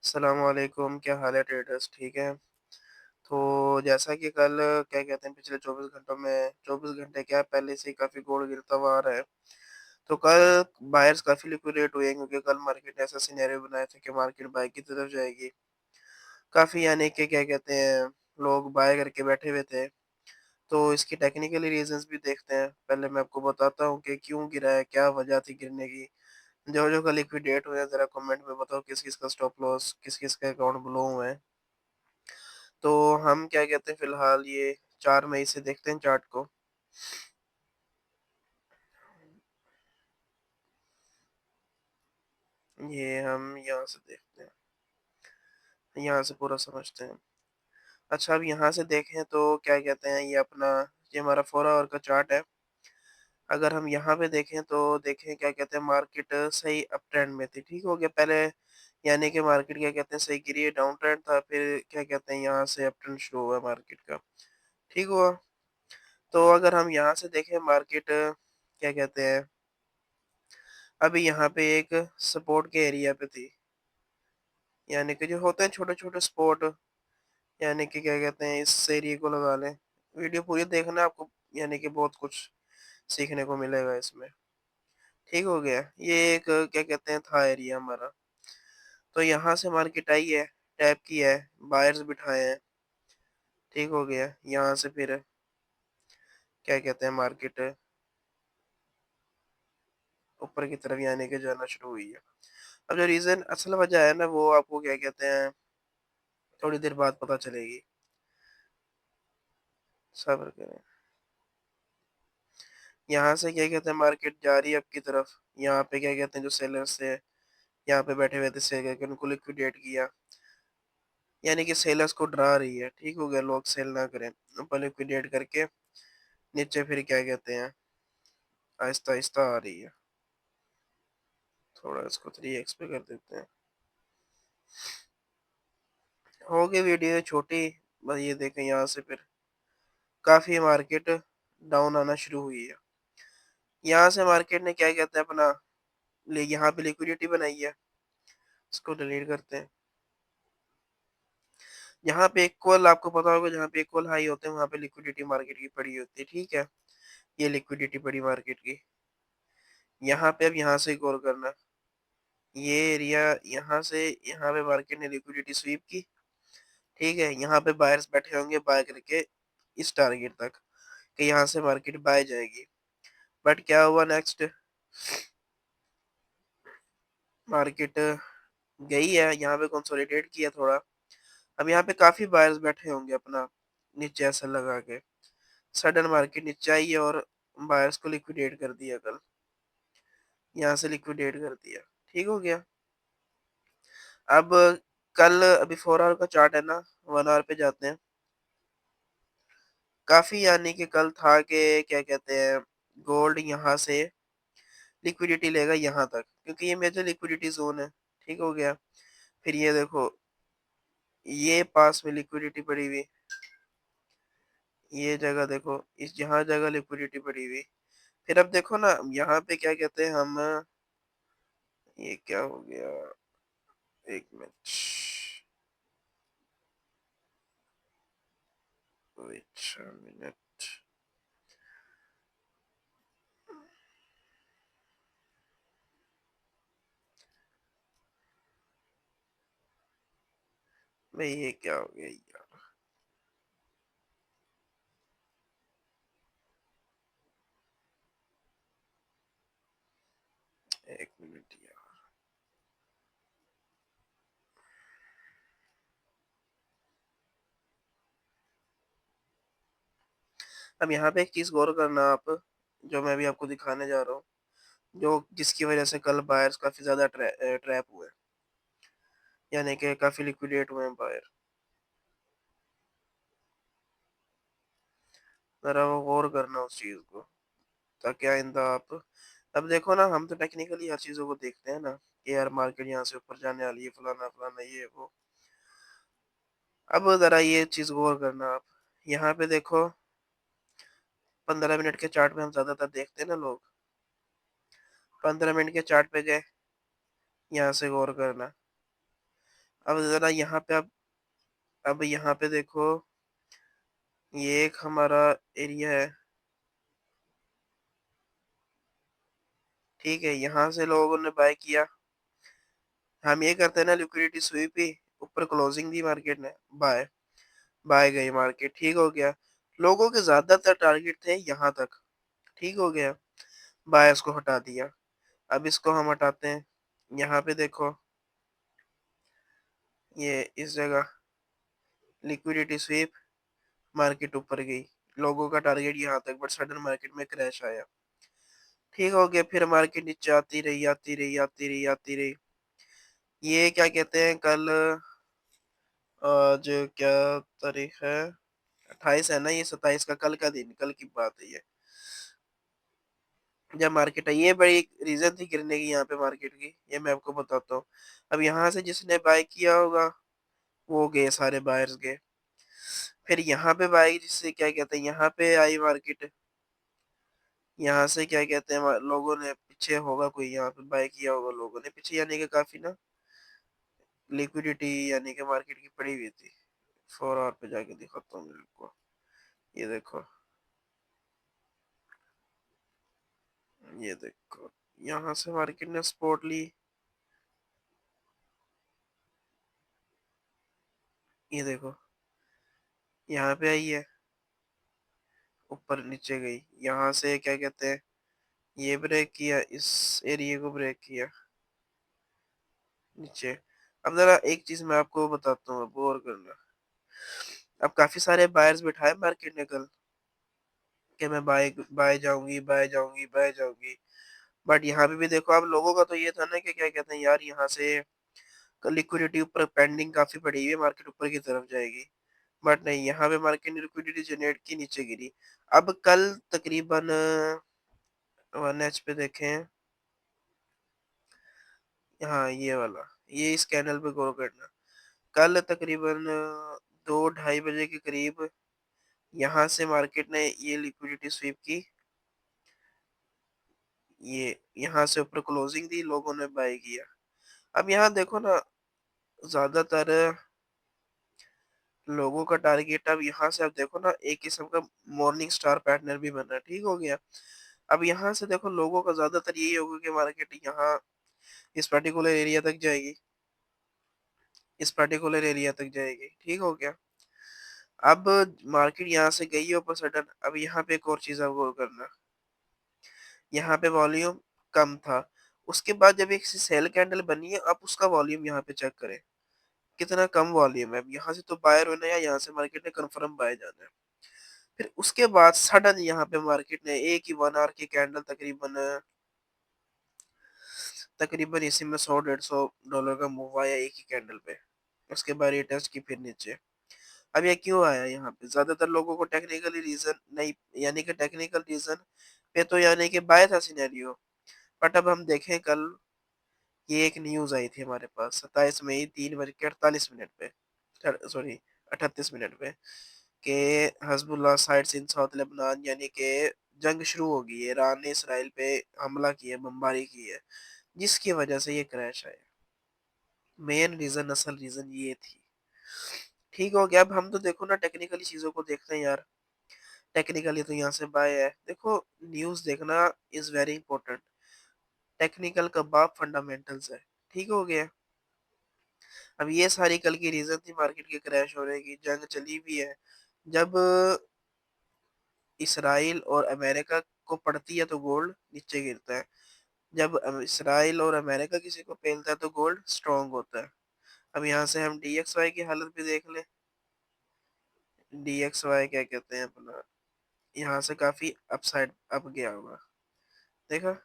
अस्सलामुअलैकुम, क्या हाल है ट्रेडर्स, ठीक है? तो जैसा कि कल क्या कहते हैं पिछले 24 घंटों में 24 घंटे क्या पहले से ही काफ़ी गोल्ड गिरता हुआ आ रहा है। तो कल बायर्स काफ़ी लिक्विडेट हुए क्योंकि कल मार्केट ने ऐसा सिनेरियो बनाया था कि मार्केट बाय की तरफ जाएगी। काफ़ी यानी कि क्या कहते हैं लोग बाय करके बैठे हुए थे। तो इसकी टेक्निकली रीज़न्स भी देखते हैं। पहले मैं आपको बताता हूँ कि क्यों गिरा है, क्या वजह थी गिरने की। जो-जो कल लिक्विडेट हुए हैं ज़रा कमेंट में बताओ किस-किस का स्टॉप लॉस, किस-किस का अकाउंट ब्लो हुए हैं। तो हम क्या कहते हैं फ़िलहाल ये 4 मई से देखते हैं चार्ट को। ये हम यहाँ से देखते हैं, यहाँ से पूरा समझते हैं। अच्छा अब यहाँ से देखें तो क्या कहते हैं ये अपना ये हमारा 4 आवर का चार्ट है। अगर हम यहाँ पे देखें तो देखें क्या कहते हैं मार्केट सही अप ट्रेंड में थी, ठीक हो गया पहले यानी कि मार्केट क्या कहते हैं सही गिरी है, डाउन ट्रेंड था, फिर क्या कहते हैं यहाँ से अप ट्रेंड शुरू हुआ मार्केट का, ठीक हुआ। तो अगर हम यहाँ से देखें मार्केट क्या कहते हैं अभी यहाँ पे एक सपोर्ट के एरिया पे थी। यानी कि जो होते हैं छोटे-छोटे स्पॉट यानी कि क्या कहते हैं इस एरिया को लगा लें। वीडियो पूरी देखना आपको यानी कि बहुत कुछ सीखने को मिलेगा इसमें। ठीक हो गया? ये एक क्या कहते हैं था एरिया हमारा। तो यहाँ से मार्केट आई है, टैप किया है, बायर्स बिठाए हैं। ठीक हो गया? यहाँ से फिर क्या कहते हैं मार्केट ऊपर की तरफ यानी कि जाना शुरू हुई है। अब जो रीज़न असल वजह है ना वो आपको क्या कहते हैं थोड़ी देर बाद पता चलेगी। सब्र करें। यहाँ से क्या कहते हैं मार्केट जा रही है अब की तरफ। यहाँ पे क्या कहते हैं जो सेलर्स थे, यहाँ पे बैठे हुए थे सेल करके उनको लिक्विडेट किया। यानी कि सेलर्स को डरा रही है, ठीक हो गया लोग सेल ना करें। ऊपर लिक्विडेट करके नीचे फिर क्या कहते हैं आहिस्ता-आहिस्ता आ रही है। थोड़ा इसको 3x पे कर देते हैं। हो गई वीडियो छोटी, बस ये देखें यहाँ से फिर काफ़ी मार्केट डाउन आना शुरू हुई है। यहाँ से मार्केट ने क्या कहते हैं अपना ले यहाँ पे लिक्विडिटी बनाई है। इसको डिलीट करते हैं। यहाँ पे इक्वल आपको पता होगा जहाँ पे इक्वल हाई होते हैं वहाँ पे लिक्विडिटी मार्केट की पड़ी होती है, ठीक है? ये लिक्विडिटी पड़ी मार्केट की। यहाँ पे अब यहाँ से गौर करना। ये एरिया यहाँ से यहाँ पे मार्केट ने लिक्विडिटी स्वीप की, ठीक है? यहाँ पे बायर्स बैठे होंगे बाय करके इस टारगेट तक कि यहाँ से मार्केट बाय जाएगी। बट क्या हुआ नेक्स्ट मार्केट गई है यहाँ पे कंसोलिडेट किया थोड़ा। अब यहाँ पे काफ़ी बायर्स बैठे होंगे अपना नीचे ऐसा लगा के। सडन मार्केट नीचे आई है और बायर्स को लिक्विडेट कर दिया कल। यहाँ से लिक्विडेट कर दिया। ठीक हो गया? अब कल अभी 4 आवर का चार्ट है ना, 1 आवर पे जाते हैं। काफ़ी यानी कि कल था कि क्या कहते हैं गोल्ड यहाँ से लिक्विडिटी लेगा यहाँ तक क्योंकि ये मेजर लिक्विडिटी ज़ोन है। ठीक हो गया? फिर ये देखो ये पास में लिक्विडिटी पड़ी हुई, ये जगह देखो इस यहाँ जगह लिक्विडिटी पड़ी हुई। फिर अब देखो ना यहाँ पे क्या कहते हैं हम ये क्या हो गया? 1 मिनट वेट अ मिनट भाई ये क्या हो गया यार? 1 मिनट यार। अब यहाँ पे एक चीज़ गौर करना आप, जो मैं अभी आपको दिखाने जा रहा हूँ, जो जिसकी वजह से कल बायर्स काफ़ी ज़्यादा ट्रैप हुए, यानी कि काफ़ी लिक्विडेट हुए हैं बायर। ज़रा वो गौर करना उस चीज़ को, ताकि आइंदा आप अब देखो ना हम तो टेक्निकली हर चीज़ों को देखते हैं ना, कि यार मार्केट यहाँ से ऊपर जाने वाली है, फलाना-फलाना ये वो। अब ज़रा ये चीज़ गौर करना आप, यहाँ पे देखो 15 मिनट के चार्ट में हम ज़्यादातर देखते हैं ना लोग, 15 मिनट के चार्ट पे गए, यहाँ से गौर करना। अब ज़रा यहाँ पे अब यहाँ पे देखो, ये एक हमारा एरिया है, ठीक है? यहाँ से लोगों ने बाय किया। हम ये करते हैं ना, लिक्विडिटी स्वीप ही, ऊपर क्लोजिंग दी मार्केट ने, बाय बाय गई मार्केट, ठीक हो गया। लोगों के ज़्यादातर टारगेट थे यहाँ तक, ठीक हो गया। बायर्स को हटा दिया। अब इसको हम हटाते हैं। यहाँ पे देखो, ये इस जगह लिक्विडिटी स्वीप, मार्केट ऊपर गई। लोगों का टारगेट यहाँ तक, बट सडन मार्केट में क्रैश आया, ठीक हो गया। फिर मार्केट नीचे आती रही, आती रही, आती रही, आती रही। ये क्या कहते हैं, कल आज क्या तारीख है, 28 है ना, ये 27 का, कल का दिन, कल की बात है ये। जब मार्केट है, ये बड़ी रीजन थी गिरने की यहाँ पे मार्केट की, ये मैं आपको बताता हूँ। अब यहाँ से जिसने बाय किया होगा, वो गए, सारे बायर्स गए। फिर यहाँ पे बाय, जिससे क्या कहते हैं, यहाँ पे आई मार्केट, यहाँ से क्या कहते हैं, लोगों ने पीछे होगा कोई, यहाँ पे बाय किया होगा लोगों ने पीछे, यानी कि काफी ना लिक्विडिटी, यानी कि मार्केट की पड़ी हुई थी। 4 आवर पे जाके दिखाता हूँ मैं आपको, ये देखो, ये देखो, यहाँ से मार्केट ने सपोर्ट ली, ये देखो, यहाँ पे आई है, ऊपर नीचे गई, यहाँ से क्या कहते हैं, ये ब्रेक किया, इस एरिया को ब्रेक किया, नीचे। अब जरा एक चीज मैं आपको बताता हूँ, अब और करना। अब काफी सारे बायर्स बिठाए मार्केट ने कल, कि मैं बाय बाय जाऊंगी, बाय जाऊंगी, बाय जाऊंगी। बट यहाँ पे भी देखो, अब लोगों का तो ये था ना कि क्या कहते हैं यार, यहाँ से लिक्विडिटी ऊपर पेंडिंग काफी पड़ी हुई है, मार्केट ऊपर की तरफ जाएगी। बट नहीं, यहाँ पे मार्केट ने लिक्विडिटी जनरेट की, नीचे गिरी। अब कल तकरीबन 1H पे देखें, हाँ ये वाला, ये इस कैनल पे गौर करना। कल तकरीबन 2 ढाई बजे के करीब यहाँ से मार्केट ने ये लिक्विडिटी स्वीप की, ये यहाँ से ऊपर क्लोजिंग दी, लोगों ने बाय किया। अब यहाँ देखो ना, ज्यादातर लोगों का टारगेट, अब यहाँ से आप देखो ना, एक किस्म का मॉर्निंग स्टार पैटर्न भी बना, ठीक हो गया। अब यहाँ से देखो, लोगों का ज्यादातर यही होगा कि मार्केट यहाँ इस पर्टिकुलर एरिया तक जाएगी, इस पर्टिकुलर एरिया तक जाएगी, ठीक हो गया। अब मार्केट यहाँ से गई है ऊपर सडन। अब यहाँ पे एक और चीज आप गौर करना, यहाँ पे वॉल्यूम कम था, उसके बाद जब एक सेल कैंडल बनी है, अब उसका वॉल्यूम यहाँ पे चेक करें, कितना कम वॉल्यूम है। अब यहाँ से तो बायर होना है, या यहाँ से मार्केट ने कंफर्म बाय जाना है। फिर उसके बाद सडन यहाँ पे मार्केट ने एक ही 1 आवर की कैंडल, तकरीबन तकरीबन इसी में $100-150 का मूव आया एक ही कैंडल पे। उसके बाद ये टेस्ट की, फिर नीचे। अब ये क्यों आया यहाँ पे, ज्यादातर लोगों को टेक्निकली रीजन नहीं, यानी कि टेक्निकल रीजन पे तो यानी कि बाय था सिनेरियो। बट अब हम देखें, कल ये एक न्यूज आई थी हमारे पास, 27 मई, 3 बज के 48 मिनट पे, सॉरी 38 मिनट पे, कि हजबुल्लाह साइट्स इन साउथ लेबनान, यानी कि जंग शुरू हो गई है, ईरान ने इसराइल पे हमला किया, बमबारी की है, जिसकी वजह से ये क्रैश आया। मेन रीजन, असल रीजन ये थी, ठीक हो गया। अब हम तो देखो ना, टेक्निकली चीजों को देखते हैं यार। टेक्निकली तो यहाँ से बाय है, देखो, न्यूज देखना इज वेरी इंपॉर्टेंट। टेक्निकल का बाप फंडामेंटल्स है, ठीक हो गया। अब ये सारी कल की रीजन थी मार्केट के क्रैश होने की, जंग चली भी है। जब इसराइल और अमेरिका को पड़ती है तो गोल्ड नीचे गिरता है, जब इसराइल और अमेरिका किसी को पेलता है तो गोल्ड स्ट्रांग होता है। अब यहाँ से हम DXY की हालत भी देख लें। DXY क्या कहते हैं अपना, यहाँ से काफी अपसाइड अप गया होगा, देखा,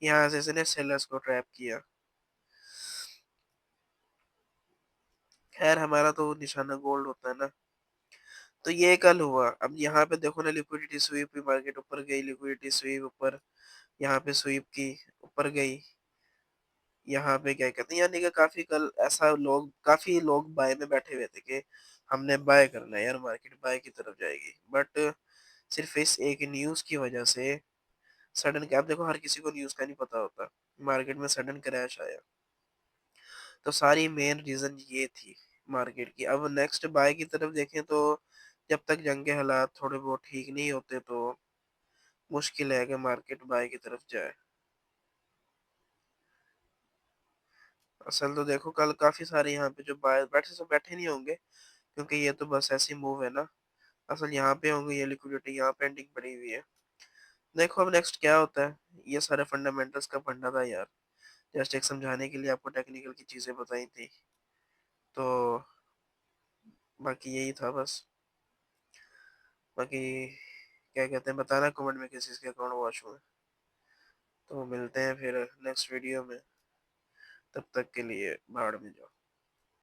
यहाँ से इसने सेलर्स को ट्रैप किया। खैर, हमारा तो निशाना गोल्ड होता है ना। तो ये कल हुआ। अब यहाँ पे देखो ना, लिक्विडिटी स्वीप भी, मार्केट ऊपर गई, लिक्विडिटी स्वीप ऊपर, यहाँ पे स्वीप की, ऊपर गई। यहाँ पे क्या कहते हैं, यानी कि काफी कल ऐसा लोग, काफी लोग बाय में बैठे हुए थे कि हमने बाय करना है यार, मार्केट बाय की तरफ जाएगी। बट सिर्फ इस एक न्यूज की वजह से सडन, क्या आप देखो, हर किसी को न्यूज का नहीं पता होता, मार्केट में सडन क्रैश आया। तो सारी मेन रीज़न ये थी मार्केट की। अब नेक्स्ट बाय की तरफ देखें तो जब तक जंग के हालात थोड़े बहुत ठीक नहीं होते तो मुश्किल है कि मार्केट बाय की तरफ जाए। असल तो देखो कल काफ़ी सारे यहाँ पे जो बाय बैठे तो बैठे नहीं होंगे क्योंकि ये तो बस ऐसी मूव है ना। असल यहाँ पे होंगे ये लिक्विडिटी यहाँ पेंडिंग पड़ी हुई है। देखो अब नेक्स्ट क्या होता है। ये सारे फंडामेंटल्स का फंडा था यार। जस्ट एक समझाने के लिए आपको टेक्निकल की चीज़ें बताई थी। तो बाकी यही था बस। बाकी क्या कहते हैं बताना कमेंट में किस चीज़ के अकाउंट वॉच हुए। तो मिलते हैं फिर नेक्स्ट वीडियो में। तब तक के लिए भाड़ में जाओ।